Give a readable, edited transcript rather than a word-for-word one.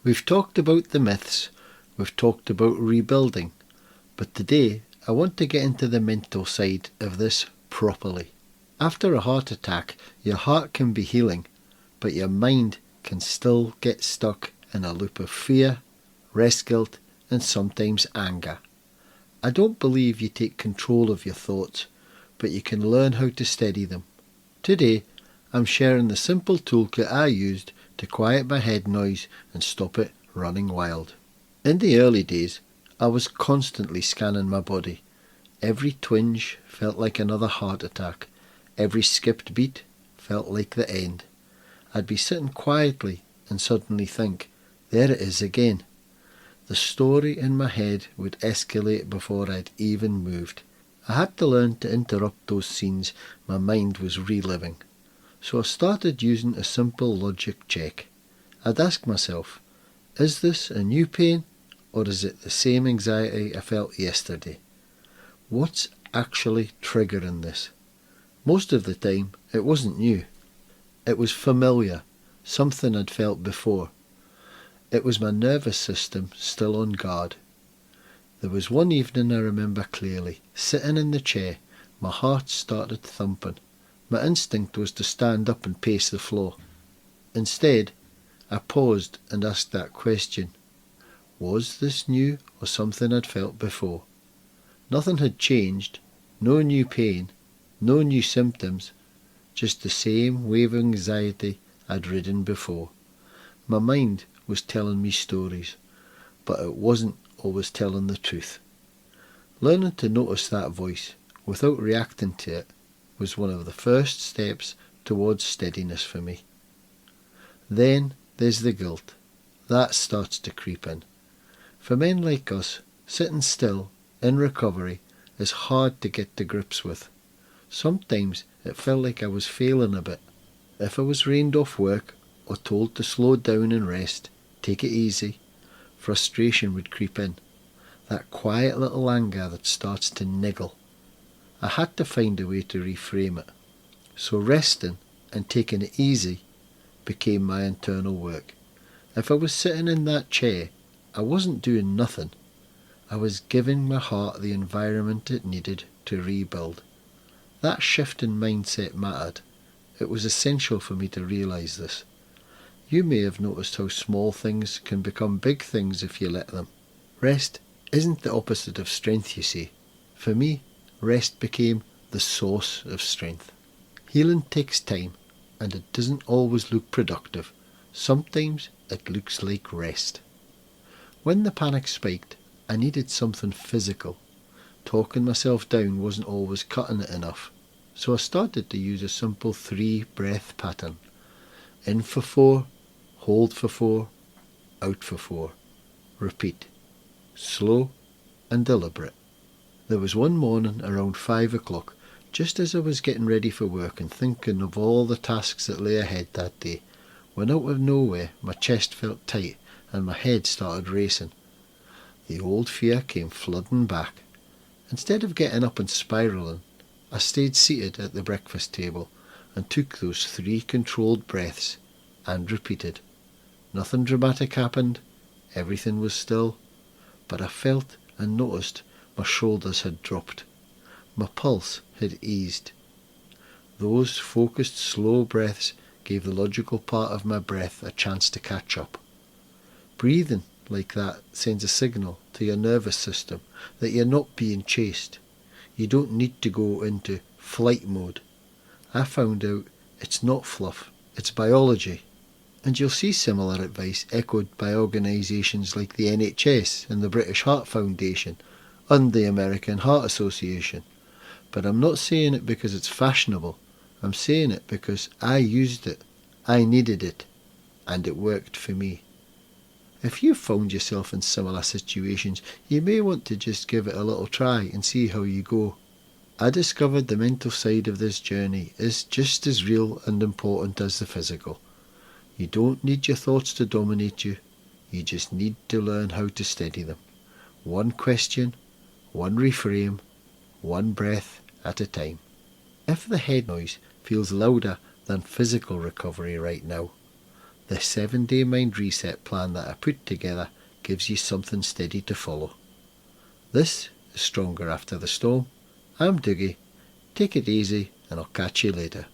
We've talked about the myths, we've talked about rebuilding, but today I want to get into the mental side of this properly. After a heart attack, your heart can be healing, but your mind can still get stuck in a loop of fear, rest guilt, and sometimes anger. I don't believe you take control of your thoughts, but you can learn how to steady them. Today, I'm sharing the simple toolkit I used to quiet my head noise and stop it running wild. In the early days, I was constantly scanning my body. Every twinge felt like another heart attack. Every skipped beat felt like the end. I'd be sitting quietly and suddenly think, there it is again. The story in my head would escalate before I'd even moved. I had to learn to interrupt those scenes my mind was reliving. So I started using a simple logic check. I'd ask myself, is this a new pain or is it the same anxiety I felt yesterday? What's actually triggering this? Most of the time it wasn't new. It was familiar, something I'd felt before. It was my nervous system still on guard. There was one evening I remember clearly, sitting in the chair, my heart started thumping. My instinct was to stand up and pace the floor. Instead, I paused and asked that question. Was this new or something I'd felt before? Nothing had changed, no new pain, no new symptoms, just the same wave of anxiety I'd ridden before. My mind was telling me stories, but it wasn't always telling the truth. Learning to notice that voice without reacting to it was one of the first steps towards steadiness for me. Then there's the guilt. That starts to creep in. For men like us, sitting still, in recovery, is hard to get to grips with. Sometimes it felt like I was failing a bit. If I was rained off work or told to slow down and rest, take it easy, frustration would creep in. That quiet little anger that starts to niggle. I had to find a way to reframe it. So resting and taking it easy became my internal work. If I was sitting in that chair, I wasn't doing nothing. I was giving my heart the environment it needed to rebuild. That shift in mindset mattered. It was essential for me to realise this. You may have noticed how small things can become big things if you let them. Rest isn't the opposite of strength, you see. For me, rest became the source of strength. Healing takes time, and it doesn't always look productive. Sometimes it looks like rest. When the panic spiked, I needed something physical. Talking myself down wasn't always cutting it enough. So I started to use a simple 3-breath pattern. In for 4, hold for 4, out for 4. Repeat. Slow and deliberate. There was one morning around 5 o'clock, just as I was getting ready for work and thinking of all the tasks that lay ahead that day, when out of nowhere my chest felt tight and my head started racing. The old fear came flooding back. Instead of getting up and spiralling, I stayed seated at the breakfast table and took those 3 controlled breaths and repeated. Nothing dramatic happened, everything was still, but I felt and noticed my shoulders had dropped. My pulse had eased. Those focused slow breaths gave the logical part of my breath a chance to catch up. Breathing like that sends a signal to your nervous system that you're not being chased. You don't need to go into flight mode. I found out it's not fluff, it's biology. And you'll see similar advice echoed by organisations like the NHS and the British Heart Foundation and the American Heart Association. But I'm not saying it because it's fashionable. I'm saying it because I used it, I needed it, and it worked for me. If you've found yourself in similar situations, you may want to just give it a little try and see how you go. I discovered the mental side of this journey is just as real and important as the physical. You don't need your thoughts to dominate you, you just need to learn how to steady them. One question, one reframe, one breath at a time. If the head noise feels louder than physical recovery right now, The 7-day mind reset plan that I put together gives you something steady to follow. This is Stronger After the Storm. I'm Doogie. Take it easy and I'll catch you later.